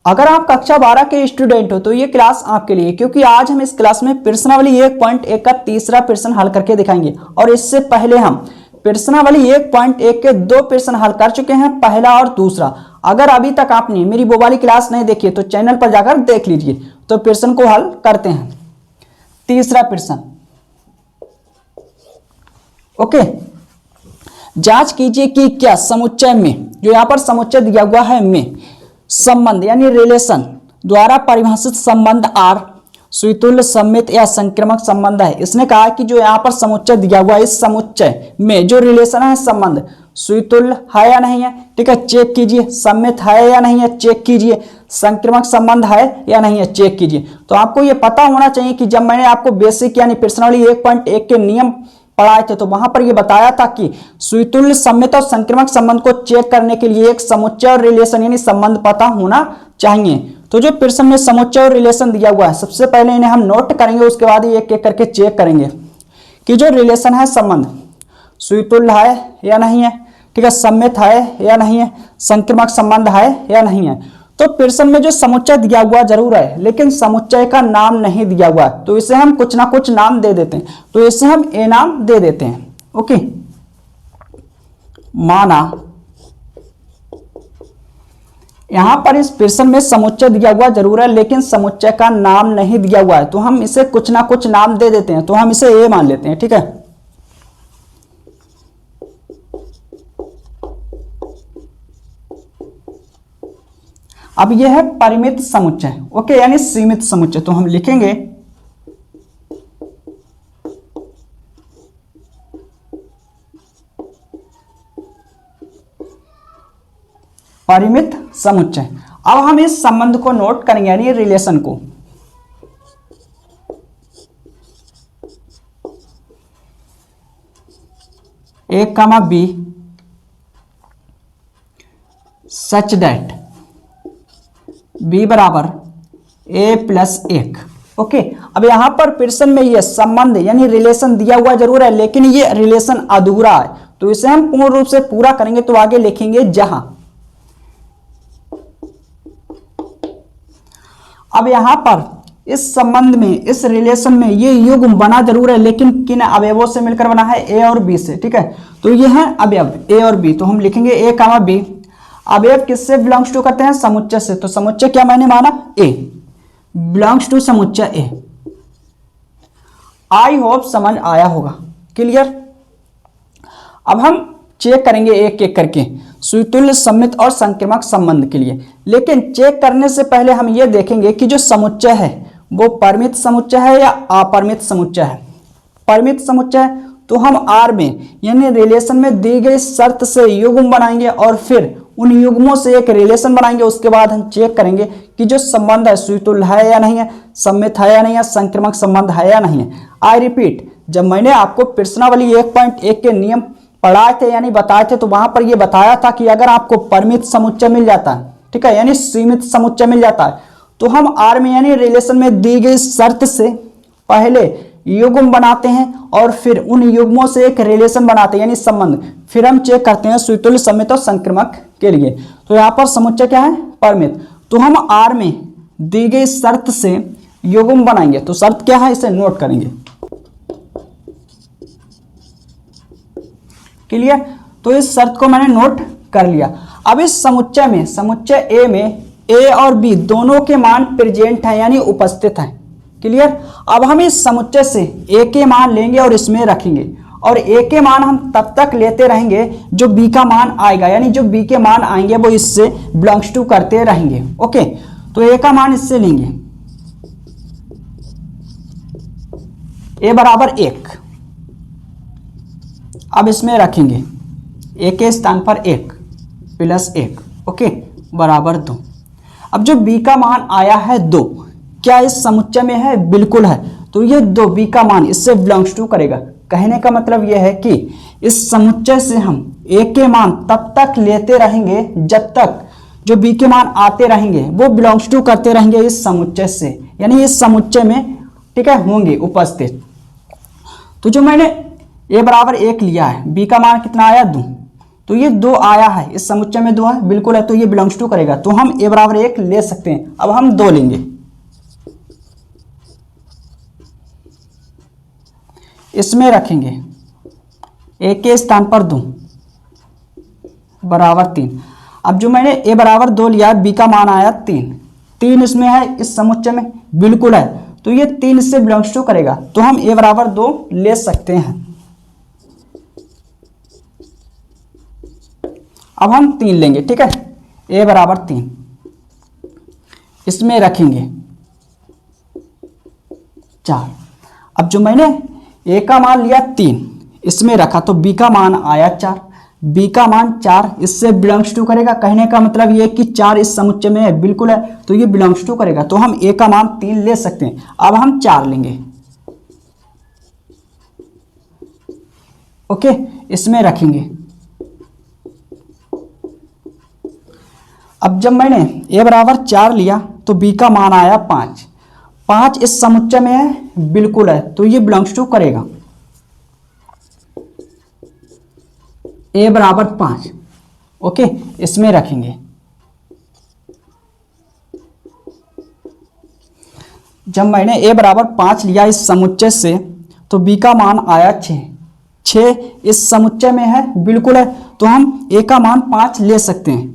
अगर आप कक्षा 12 के स्टूडेंट हो तो ये क्लास आपके लिए, क्योंकि आज हम इस क्लास में प्रश्नावली 1.1 का तीसरा प्रश्न हल करके दिखाएंगे। और इससे पहले हम प्रश्नावली 1.1 के दो प्रश्न हल कर चुके हैं, पहला और दूसरा। अगर अभी तक आपने मेरी वो वाली क्लास नहीं देखी है तो चैनल पर जाकर देख लीजिए। तो प्रश्न को हल करते हैं। तीसरा प्रश्न, ओके। जांच कीजिए कि क्या समुच्चय में, जो यहाँ पर समुच्चय दिया हुआ है में, संबंध यानी रिलेशन द्वारा परिभाषित संबंध आर सुतुल्य, सममित या संक्रामक संबंध है। इसने कहा कि जो यहाँ पर समुच्चय दिया हुआ है, इस समुच्चय में जो रिलेशन है, संबंध सुतुल्य है या नहीं है, ठीक है, चेक कीजिए। सममित है या नहीं है, चेक कीजिए। संक्रामक संबंध है या नहीं है, चेक कीजिए। तो आपको ये पता होना चाहिए कि जब मैंने आपको बेसिक यानी प्रश्नावली 1.1 के नियम पढ़ाए थे तो वहां पर यह बताया था कि सुतुल्य, सममित और संक्रामक संबंध को चेक करने के लिए एक समुच्चय और रिलेशन यानी संबंध पता होना चाहिए। तो जो प्रश्न में समुच्चय और रिलेशन दिया हुआ है, सबसे पहले इन्हें हम नोट करेंगे, उसके बाद एक एक करके चेक करेंगे कि जो रिलेशन है, संबंध सुतुल्य है या नहीं है, ठीक है, सममित है या नहीं है, संक्रामक संबंध है या नहीं है। तो प्रश्न में जो समुच्चय दिया हुआ जरूर है, लेकिन समुच्चय का नाम नहीं दिया हुआ है, तो इसे हम कुछ ना कुछ नाम दे देते हैं। तो इसे हम ए नाम दे देते हैं, ओके। माना यहां पर इस प्रश्न में समुच्चय दिया हुआ जरूर है, लेकिन समुच्चय का नाम नहीं दिया हुआ है, तो हम इसे कुछ ना कुछ नाम दे देते हैं। तो हम इसे ए मान लेते हैं, ठीक है। अब यह है परिमित समुच्चय, ओके, यानी सीमित समुच्चय। तो हम लिखेंगे परिमित समुच्चय। अब हम इस संबंध को नोट करेंगे, यानी रिलेशन को। ए कमा बी सच दैट बी बराबर ए प्लस 1, ओके। अब यहां पर प्रश्न में यह संबंध यानी रिलेशन दिया हुआ जरूर है, लेकिन ये रिलेशन अधूरा है, तो इसे हम पूर्ण रूप से पूरा करेंगे। तो आगे लिखेंगे जहां। अब यहां पर इस संबंध में, इस रिलेशन में ये युग्म बना जरूर है, लेकिन किन अवयवों से मिलकर बना है, ए और बी से, ठीक है। तो ये है अवयव ए और बी। तो हम लिखेंगे ए कमा बी। अवयव किससे बिलोंग्स टू करते हैं, समुच्चय से। तो समुच्चय क्या मैंने माना, ए बिलोंग्स टू समुच्चय ए। आई होप समझ आया होगा, क्लियर। अब हम चेक करेंगे एक एक करके सुतुल्य, सममित और संक्रामक संबंध के लिए। लेकिन चेक करने से पहले हम ये देखेंगे कि जो समुच्चय है वो परिमित समुच्चय है या अपरिमित समुच्चय है। परिमित समुच्चय तो हम आर में यानी रिलेशन में दी गई शर्त से युग्म बनाएंगे और फिर उन युग्मों से एक रिलेशन बनाएंगे। उसके बाद हम चेक करेंगे कि जो संबंध है सुतुल्य है या नहीं है, सम्मित है या नहीं है, संक्रामक संबंध है या नहीं है। आई रिपीट, जब मैंने आपको प्रश्नावली 1.1 के नियम पढ़ाए थे यानी बताए थे, तो वहां पर यह बताया था कि अगर आपको परिमित समुच्चय मिल जाता है, ठीक है, यानी सीमित समुच्चय मिल जाता है, तो हम आर में यानी रिलेशन में दी गई शर्त से पहले युग्म बनाते हैं और फिर उन युग्मों से एक रिलेशन बनाते हैं यानी संबंध। फिर हम चेक करते हैं सुतुल्य, सममित और संक्रामक के लिए। तो यहां पर समुच्चय क्या है, परिमित। तो हम आर में दी गई शर्त से युग्म बनाएंगे। तो शर्त क्या है, इसे नोट करेंगे, क्लियर। तो इस शर्त को मैंने नोट कर लिया। अब इस समुच्चय में, समुच्चय ए में ए और बी दोनों के मान प्रेजेंट हैं यानी उपस्थित हैं, क्लियर। अब हम इस समुच्चय से ए के मान लेंगे और इसमें रखेंगे, और ए के मान हम तब तक लेते रहेंगे जो बी का मान आएगा, यानी जो बी के मान आएंगे वो इससे बिलोंग्स टू करते रहेंगे, ओके। तो ए का मान इससे लेंगे, ए बराबर 1। अब इसमें रखेंगे ए के स्थान पर 1 प्लस 1, ओके, बराबर 2। अब जो बी का मान आया है 2, क्या इस समुच्चय में है, बिल्कुल है। तो ये 2 बी का मान इससे बिलोंग्स टू करेगा। कहने का मतलब यह है कि इस समुच्चय से हम ए के मान तब तक लेते रहेंगे जब तक जो बी के मान आते रहेंगे वो बिलोंग्स टू करते रहेंगे इस समुच्चय से, यानी इस समुच्चय में, ठीक है, होंगे उपस्थित। तो जो मैंने ए बराबर 1 लिया है, बी का मान कितना आया 2, तो ये 2 आया है, इस समुच्चय में 2 है, बिल्कुल है, तो ये बिलोंग्स टू करेगा, तो हम a बराबर 1 ले सकते हैं। अब हम 2 लेंगे, इसमें रखेंगे a के स्थान पर 2 बराबर 3। अब जो मैंने a बराबर 2 लिया, b का मान आया 3 इसमें है, इस समुच्चय में बिल्कुल है, तो ये 3 इससे बिलोंग्स टू करेगा, तो हम a बराबर 2 ले सकते हैं। अब हम 3 लेंगे, ठीक है, a बराबर 3, इसमें रखेंगे 4। अब जो मैंने a का मान लिया 3, इसमें रखा, तो b का मान आया 4, b का मान 4 इससे बिलोंग्स टू करेगा। कहने का मतलब ये कि 4 इस समुच्चय में है, बिल्कुल है, तो ये बिलोंग्स टू करेगा, तो हम a का मान 3 ले सकते हैं। अब हम 4 लेंगे, ओके, इसमें रखेंगे। अब जब मैंने a बराबर 4 लिया, तो b का मान आया 5 इस समुच्चय में है, बिल्कुल है, तो ये बिलोंग्स टू करेगा। a बराबर 5, ओके, इसमें रखेंगे। जब मैंने a बराबर 5 लिया इस समुच्चय से, तो b का मान आया 6 इस समुच्चय में है, बिल्कुल है, तो हम a का मान 5 ले सकते हैं।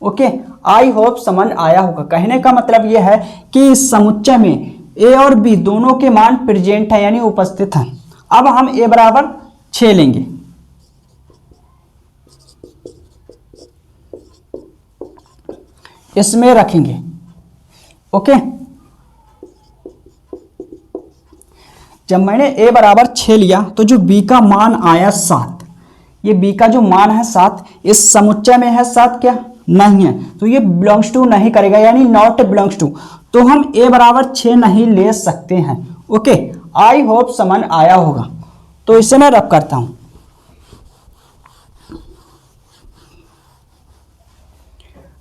ओके, आई होप समझ आया होगा। कहने का मतलब यह है कि इस समुच्चय में a और b दोनों के मान प्रेजेंट है, यानी उपस्थित हैं। अब हम a बराबर 6 लेंगे, इसमें रखेंगे, ओके। जब मैंने a बराबर 6 लिया, तो जो b का मान आया 7, ये b का जो मान है 7 इस समुच्चय में है, 7 क्या नहीं है, तो ये बिलोंग्स टू नहीं करेगा, यानी नॉट बिलोंग्स टू, तो हम a बराबर 6 नहीं ले सकते हैं। ओके, आई होप समझ आया होगा। तो इसे मैं रब करता हूं।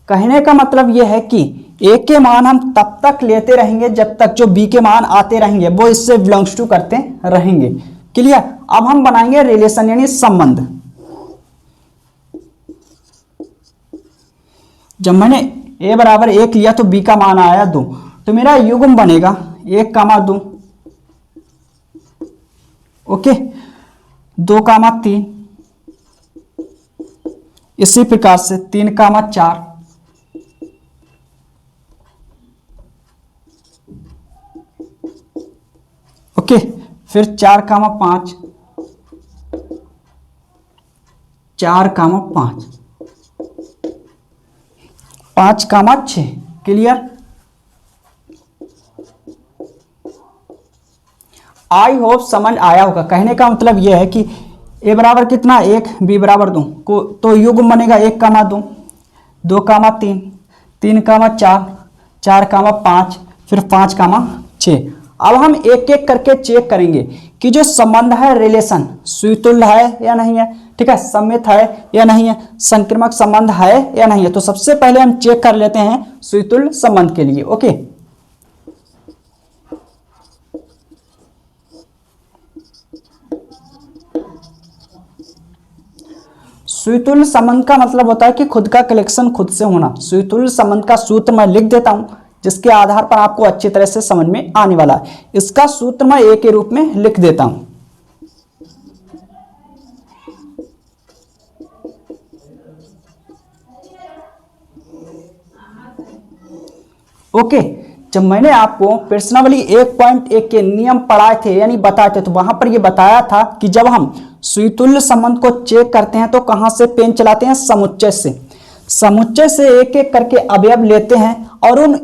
कहने का मतलब यह है कि a के मान हम तब तक लेते रहेंगे जब तक जो b के मान आते रहेंगे वो इससे बिलोंग्स टू करते रहेंगे। क्लियर? अब हम बनाएंगे रिलेशन यानी संबंध। जब मैंने a बराबर 1 लिया, तो b का मान आया 2, तो मेरा युग्म बनेगा 1, 2, ओके, 2, 3, इसी प्रकार से 3, 4, ओके, फिर 4, 5, 4, 5, 5, 6। क्लियर? आई होप समझ आया होगा। कहने का मतलब यह है कि a बराबर कितना 1, b बराबर 2 को, तो युग्म बनेगा 1, 2, 2, 3, 3, 4, 4, 5, फिर 5, 6। अब हम एक एक करके चेक करेंगे कि जो संबंध है, रिलेशन सुतुल्य है या नहीं है, ठीक है, सममित है या नहीं है, संक्रामक संबंध है या नहीं है। तो सबसे पहले हम चेक कर लेते हैं सुतुल्य संबंध के लिए। ओके, सुतुल्य संबंध का मतलब होता है कि खुद का कलेक्शन खुद से होना। सुतुल्य संबंध का सूत्र मैं लिख देता हूं, जिसके आधार पर आपको अच्छी तरह से समझ में आने वाला है। इसका सूत्र मैं a के रूप में लिख देता हूं। ओके, जब मैंने आपको प्रश्नावली 1.1 के नियम पढ़ाए थे यानी बताए थे, तो वहां पर यह बताया था कि जब हम सुतुल्य संबंध को चेक करते हैं तो कहां से पेन चलाते हैं, समुच्चय से। समुच्चय से एक एक करके अवयव लेते हैं और उन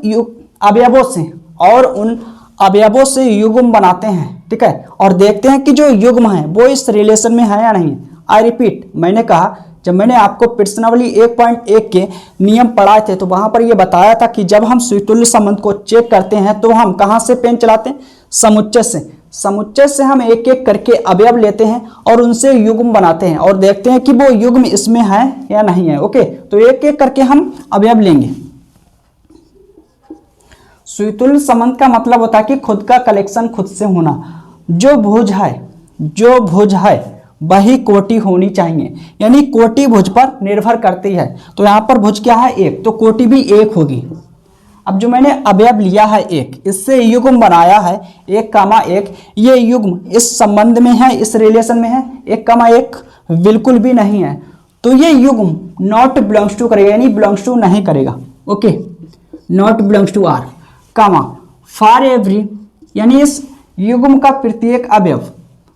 अवयवों से युग्म बनाते हैं, ठीक है, और देखते हैं कि जो युग्म है वो इस रिलेशन में है या नहीं। आई रिपीट, मैंने कहा जब मैंने आपको प्रश्नावली 1.1 के नियम पढ़ाए थे तो वहां पर यह बताया था कि जब हम सुतुल्य संबंध को चेक करते हैं तो हम कहां से पेन चलाते हैं, समुच्चय से। समुच्चय से हम एक एक करके अवयव लेते हैं और उनसे युग्म बनाते हैं और देखते हैं कि वो युग्म इसमें है या नहीं है। ओके, तो एक एक करके हम अवयव लेंगे। सुतुल्य संबंध का मतलब होता है कि खुद का कलेक्शन खुद से होना। जो भुज है वही कोटि होनी चाहिए, यानी कोटि भुज पर निर्भर करती है। तो यहाँ पर भुज क्या है? एक, तो कोटि भी एक होगी। अब जो मैंने अवयव लिया है एक, इससे युग्म बनाया है 1,1, ये युग्म इस संबंध में है, इस रिलेशन में है। 1,1 बिल्कुल भी नहीं है, तो ये युग्म नॉट बिलोंग्स टू करेगा, यानी बिलोंग्स टू नहीं करेगा। Okay, not belongs to R, comma for every, यानी इस युग्म का प्रत्येक अवयव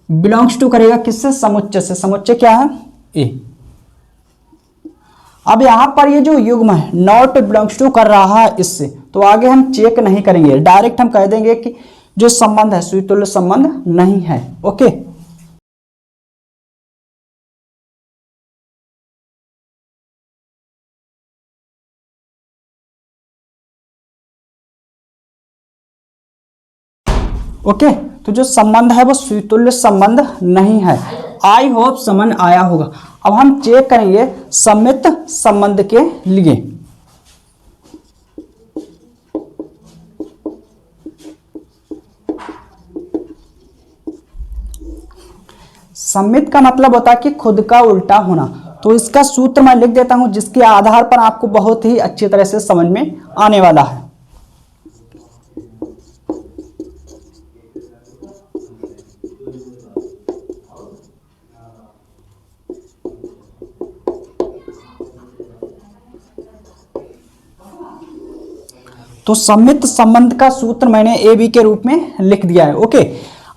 बिलोंग्स टू करेगा किससे? समुच्चय से। समुच्चय क्या है? ए। अब यहां पर ये जो युग्म है नॉट बिलोंग्स टू कर रहा है इससे, तो आगे हम चेक नहीं करेंगे, डायरेक्ट हम कह देंगे कि जो संबंध है सुतुल्य संबंध नहीं है। ओके, ओके, तो जो संबंध है वो सुतुल्य संबंध नहीं है। आई होप समझ आया होगा। अब हम चेक करेंगे सम्मित संबंध के लिए। सम्मित का मतलब होता है कि खुद का उल्टा होना। तो इसका सूत्र मैं लिख देता हूं, जिसके आधार पर आपको बहुत ही अच्छी तरह से समझ में आने वाला है। तो सम्मित संबंध का सूत्र मैंने ए बी के रूप में लिख दिया है। ओके,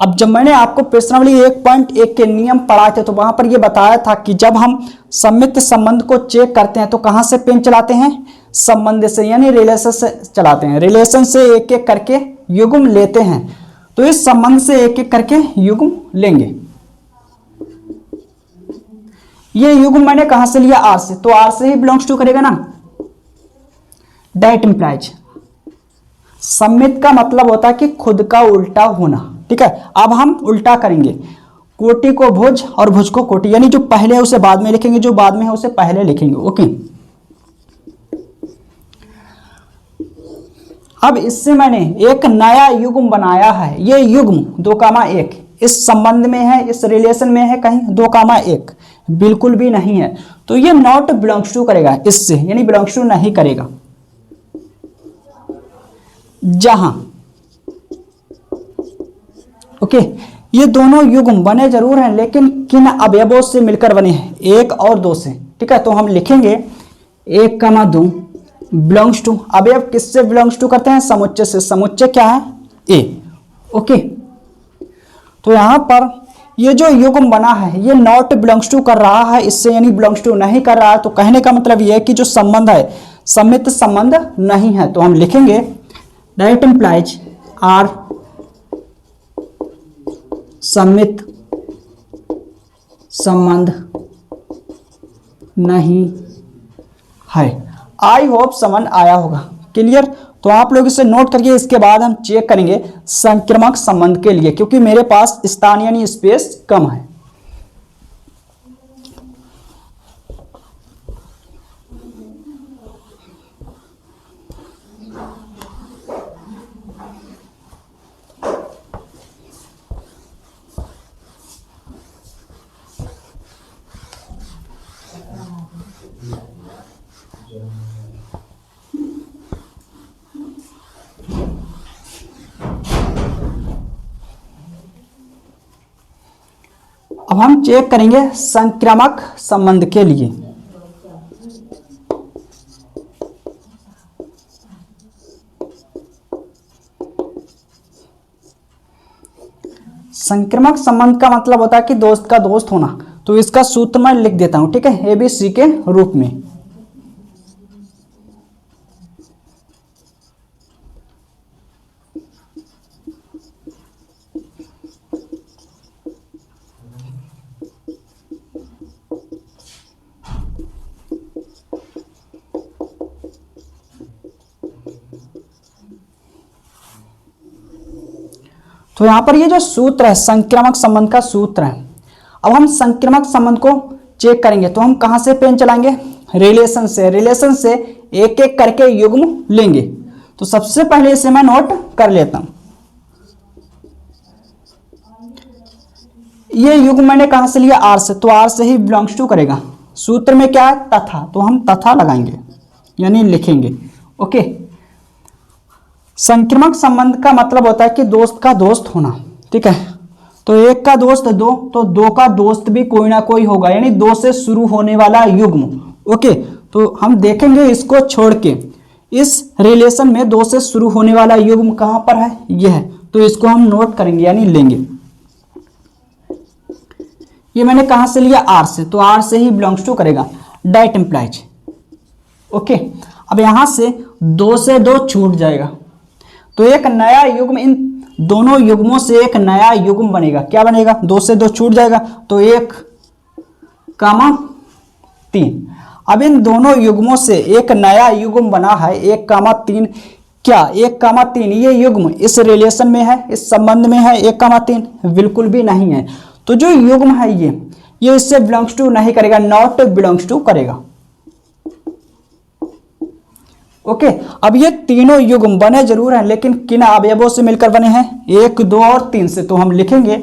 अब जब मैंने आपको प्रश्नावली 1.1 के नियम पढ़ाए थे, तो वहां पर यह बताया था कि जब हम सम्मित संबंध को चेक करते हैं तो कहां से पेन चलाते हैं? संबंध से, यानी रिलेशन से चलाते हैं। रिलेशन से एक एक करके युग्म लेते हैं, तो इस संबंध से एक एक करके युग्म लेंगे। ये युग्म मैंने कहां से लिया? आर से, तो आर से ही बिलोंग्स टू करेगा ना। दैट इंप्लाइज, सम्मित का मतलब होता है कि खुद का उल्टा होना। ठीक है, अब हम उल्टा करेंगे, कोटि को भुज और भुज को कोटि, यानी जो पहले है उसे बाद में लिखेंगे, जो बाद में है उसे पहले लिखेंगे। ओके, अब इससे मैंने एक नया युग्म बनाया है। ये युग्म 2,1 इस संबंध में है, इस रिलेशन में है कहीं? 2,1 बिल्कुल भी नहीं है, तो ये नॉट बिलोंग्स टू करेगा इससे, यानी बिलोंग्स टू नहीं करेगा। जहां ओके, ये दोनों युग्म बने जरूर हैं, लेकिन किन अवयवों से मिलकर बने हैं? 1 और 2 से। ठीक है, तो हम लिखेंगे 1,2 बिलोंग्स टू, अवयव किससे बिलोंग्स टू करते हैं? समुच्चय से। समुच्चय क्या है? ए। ओके, तो यहां पर ये जो युग्म बना है ये नॉट बिलोंग्स टू कर रहा है इससे, यानी बिलोंग्स टू नहीं कर रहा है। तो कहने का मतलब ये है कि जो संबंध है सम्मित संबंध नहीं है। तो हम लिखेंगे दैट इंप्लाइज आर सम्मित संबंध नहीं है। आई होप समझ आया होगा। क्लियर? तो आप लोग इसे नोट करिए, इसके बाद हम चेक करेंगे संक्रामक संबंध के लिए, क्योंकि मेरे पास स्थान यानी स्पेस कम है। अब हम चेक करेंगे संक्रामक संबंध के लिए। संक्रामक संबंध का मतलब होता है कि दोस्त का दोस्त होना। तो इसका सूत्र मैं लिख देता हूं, ठीक है, ABC के रूप में। तो यहां पर ये जो सूत्र है संक्रामक संबंध का सूत्र है। अब हम संक्रामक संबंध को चेक करेंगे, तो हम कहां से पेन चलाएंगे? रिलेशन से। रिलेशन से एक एक करके युग्म लेंगे। तो सबसे पहले इसे मैं नोट कर लेता हूं। ये युग्म मैंने कहां से लिया, आर से, तो आर से ही बिलोंग्स टू करेगा। सूत्र में क्या है, तथा, तो हम तथा लगाएंगे यानी लिखेंगे। ओके, संक्रामक संबंध का मतलब होता है कि दोस्त का दोस्त होना, ठीक है। तो एक का दोस्त दो, तो दो का दोस्त भी कोई ना कोई होगा, यानी दो से शुरू होने वाला युग्म। ओके, तो हम देखेंगे इसको छोड़ के, इस रिलेशन में दो से शुरू होने वाला युग्म कहां पर है, यह है, तो इसको हम नोट करेंगे यानी लेंगे। ये मैंने कहां से लिया, आर से, तो आर से ही बिलोंग्स टू करेगा, डेट एम्प्लाइज। ओके, अब यहां से दो से दो छूट जाएगा, तो एक नया युग्म, इन दोनों युग्मों से एक नया युग्म बनेगा। क्या बनेगा, दो से दो छूट जाएगा, तो 1, 3। अब इन दोनों युग्मों से एक नया युग्म बना है, 1, 3। क्या 1, 3 ये युग्म इस रिलेशन में है, इस संबंध में है 1, 3? बिल्कुल भी नहीं है। तो जो युग्म है ये इससे बिलोंग्स टू नहीं करेगा, नॉट बिलोंग्स टू करेगा। ओके, अब ये तीनों युग्म बने जरूर हैं, लेकिन किन अवयवों से मिलकर बने हैं, 1, 2 और 3 से। तो हम लिखेंगे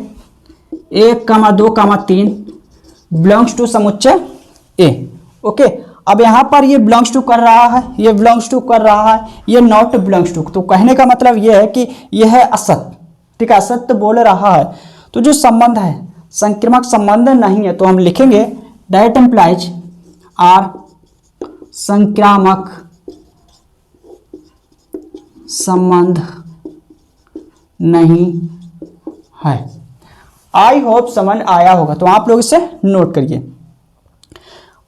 1, 2, 3 बिलोंग्स टू समुच्चय ए। ओके, अब यहां पर ये बिलोंग्स टू कर रहा है, ये बिलोंग्स टू कर रहा है, ये नॉट बिलोंग्स टू। तो कहने का मतलब ये है कि यह है असत्य, ठीक है, असत्य बोल रहा है। तो जो संबंध है संक्रामक संबंध नहीं है, तो हम लिखेंगे दैट एम्प्लाइज आर संक्रामक संबंध नहीं है। आई होप समझ आया होगा, तो आप लोग इसे नोट करिए।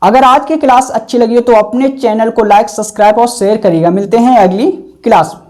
अगर आज की क्लास अच्छी लगी हो तो अपने चैनल को लाइक, सब्सक्राइब और शेयर करिएगा। मिलते हैं अगली क्लास में।